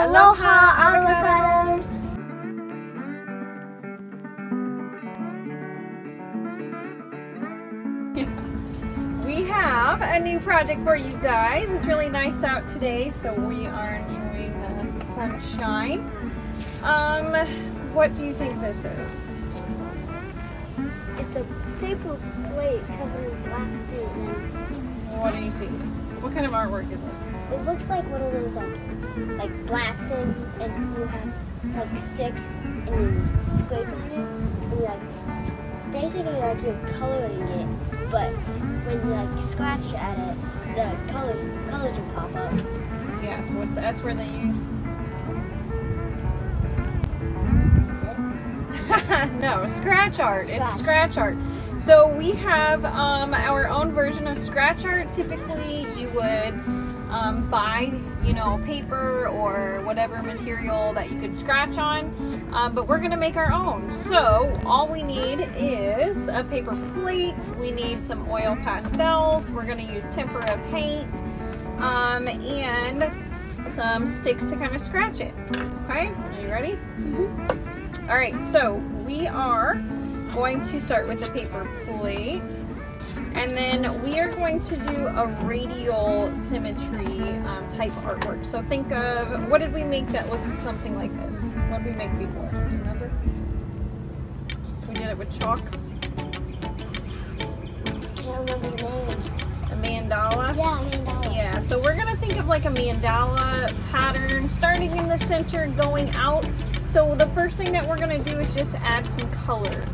Aloha, avocados! We have a new project for you guys. It's really nice out today, so we are enjoying the sunshine. What do you think this is? It's a paper plate covered in black paint. What do you see? What kind of artwork is this? It looks like one of those like black things, and you have like sticks, and you scrape on it, and you basically you're coloring it, but when you scratch at it, the colors will pop up. Yeah, so what's the S word they used? No, scratch art. It's scratch art. So we have our own version of scratch art. Typically you would buy, paper or whatever material that you could scratch on, but we're gonna make our own. So all we need is a paper plate, we need some oil pastels, we're gonna use tempera paint, and some sticks to kind of scratch it. Okay, are you ready? Mm-hmm. All right, so we are going to start with the paper plate, and then we are going to do a radial symmetry type artwork. So think of, what did we make that looks something like this? What did we make before? Do you remember? We did it with chalk. Can't remember the name. A mandala? Yeah, mandala. Yeah, so we're gonna think of like a mandala pattern, starting in the center, going out. So the first thing that we're gonna do is just add some color.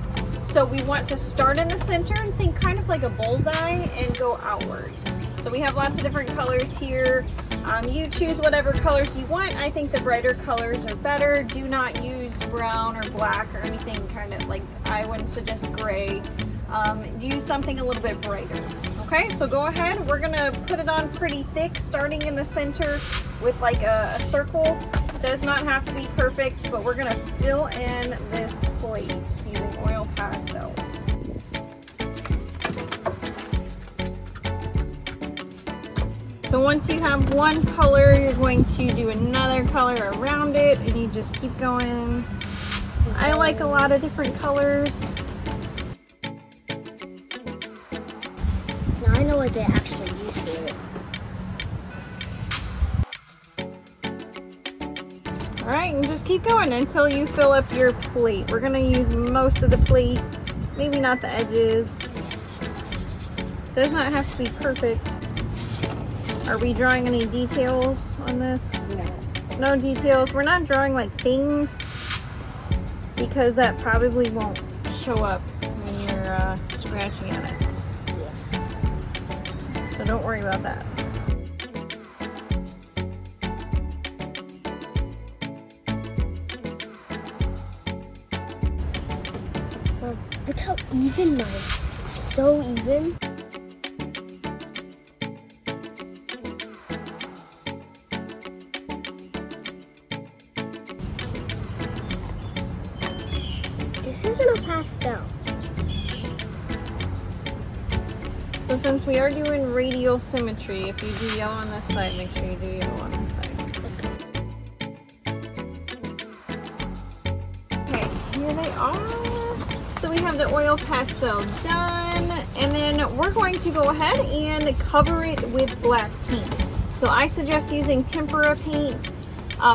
So we want to start in the center and think kind of like a bullseye and go outwards. So we have lots of different colors here. You choose whatever colors you want. I think the brighter colors are better. Do not use brown or black or anything kind of like, I wouldn't suggest gray. Use something a little bit brighter. Okay, so go ahead. We're gonna put it on pretty thick, starting in the center with like a circle. It does not have to be perfect, but we're gonna fill in this plate using oil pastels. So once you have one color, you're going to do another color around it, and you just keep going. I like a lot of different colors. Now I know what they actually use for it. All right, and just keep going until you fill up your plate. We're gonna use most of the plate, maybe not the edges. Does not have to be perfect. Are we drawing any details on this? No details. We're not drawing like things, because that probably won't show up when you're scratching at it. So don't worry about that. Look how even mine is. So even. This isn't a pastel. So since we are doing radial symmetry, if you do yellow on this side, make sure you do yellow on this side. Okay, here they are. So we have the oil pastel done, and then we're going to go ahead and cover it with black paint. So I suggest using tempera paint.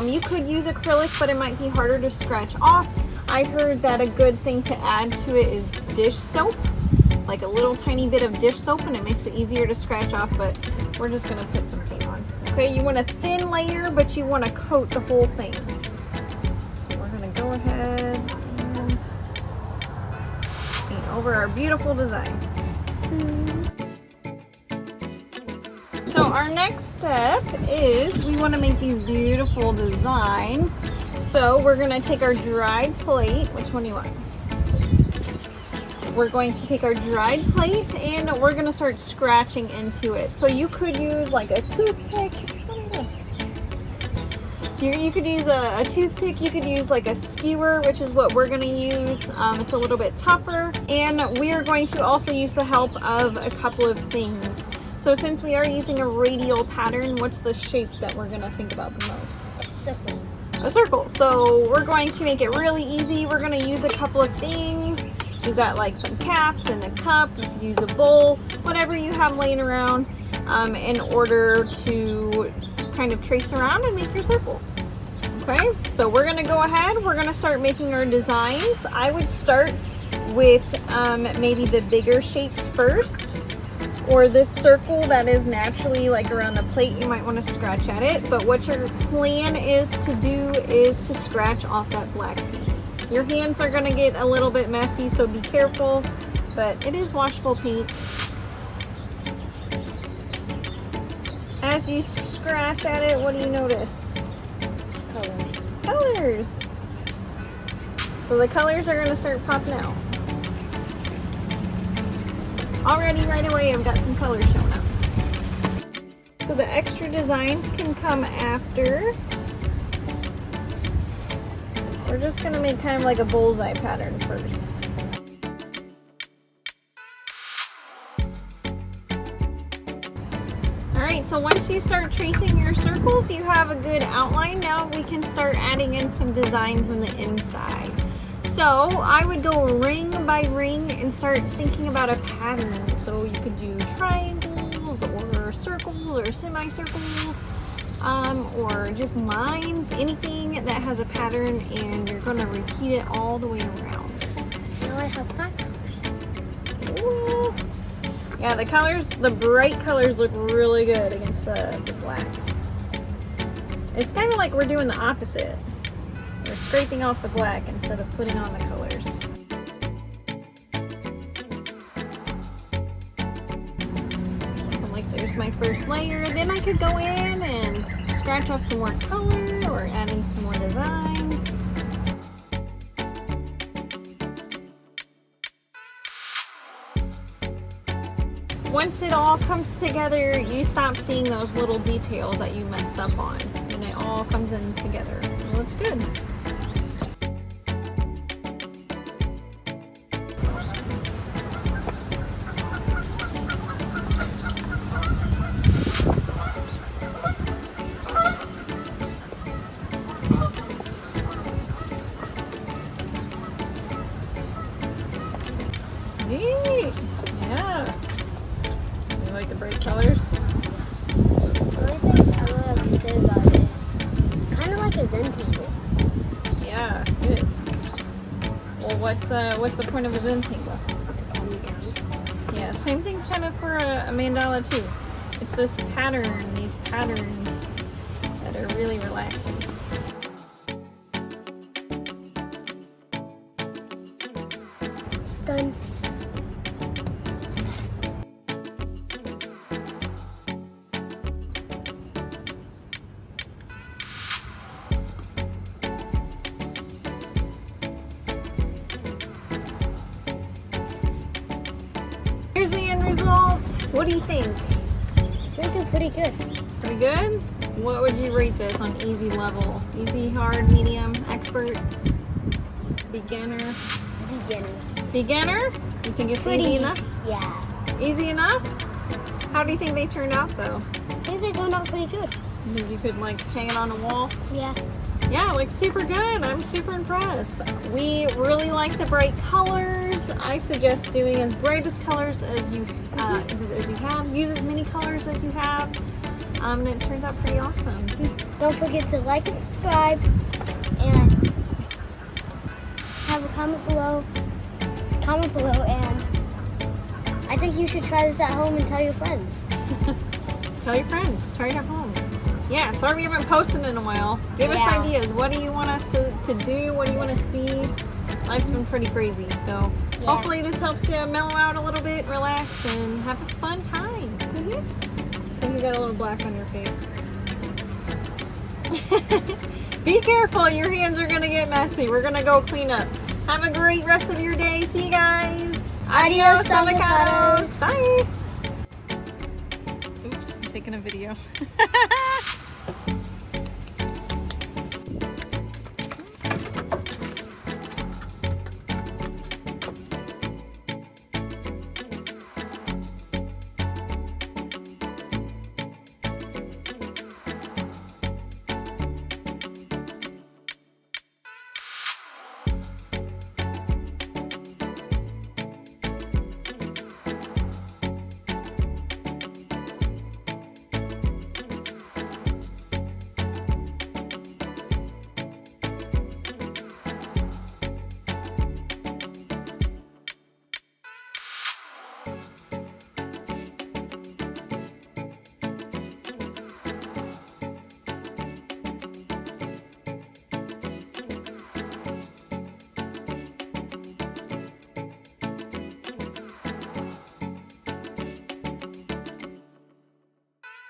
You could use acrylic, but it might be harder to scratch off. I heard that a good thing to add to it is dish soap, like a little tiny bit of dish soap, and it makes it easier to scratch off, but we're just gonna put some paint on. Okay, you want a thin layer, but you want to coat the whole thing. So we're gonna go ahead and paint over our beautiful design. So our next step is we want to make these beautiful designs. So we're gonna take our dried plate. Which one do you want? We're going to take our dried plate and we're gonna start scratching into it. So you could use like a toothpick. What are you doing? You could use a toothpick, you could use like a skewer, which is what we're gonna use. It's a little bit tougher. And we are going to also use the help of a couple of things. So since we are using a radial pattern, what's the shape that we're gonna think about the most? A circle. a circle. So we're going to make it really easy. We're going to use a couple of things. You've got like some caps and a cup. You can use a bowl, whatever you have laying around, in order to kind of trace around and make your circle. Okay, so we're going to go ahead. We're going to start making our designs. I would start with maybe the bigger shapes first, or this circle that is naturally like around the plate. You might want to scratch at it, but what your plan is to do is to scratch off that black paint. Your hands are going to get a little bit messy, so be careful, but it is washable paint. As you scratch at it, what do you notice? Colors. Colors. So the colors are going to start popping out. Already right away I've got some colors showing up. So the extra designs can come after. We're just going to make kind of like a bullseye pattern first. Alright, so once you start tracing your circles, you have a good outline. Now we can start adding in some designs on the inside. So I would go ring by ring and start thinking about a pattern. So you could do triangles or circles or semicircles, or just lines, anything that has a pattern, and you're going to repeat it all the way around. Now I have 5 colors. Ooh. Yeah, the colors, the bright colors look really good against the black. It's kind of like we're doing the opposite. We're scraping off the black instead of putting on the colors. So like there's my first layer. Then I could go in and scratch off some more color or add in some more designs. Once it all comes together, you stop seeing those little details that you messed up on, and it all comes in together. It looks good. Neat. Yeah. You like the bright colors? The only thing I would have to say about it is it's kind of like a Zen table. Yeah, it is. Well, what's the point of a Zen table? Calm me down. Yeah, same thing's kind of for a mandala too. It's this pattern, these patterns that are really relaxing. Done. Here's the end results. What do you think? I think they're pretty good. Pretty good? What would you rate this on easy level? Easy, hard, medium, expert, beginner? Beginner. Beginner? You think it's Pretty easy enough? Yeah. Easy enough? How do you think they turned out though? I think they turned out pretty good. You could like hang it on a wall? Yeah. Yeah, like super good. I'm super impressed. We really like the bright colors. I suggest doing as brightest colors as you have. Use as many colors as you have. And it turns out pretty awesome. Don't forget to like and subscribe, and have a comment below. And I think you should try this at home and tell your friends. Tell your friends. Try it at home. Yeah, sorry we haven't posted in a while. Give us Yeah. ideas. What do you want us to do? What do you want to see? Life's been pretty crazy, so Yeah. hopefully this helps you mellow out a little bit, relax, and have a fun time. Because you got a little black on your face. Be careful, your hands are going to get messy. We're going to go clean up. Have a great rest of your day. See you guys. Adios, avocados. avocados. Bye. Oops, I'm taking a video.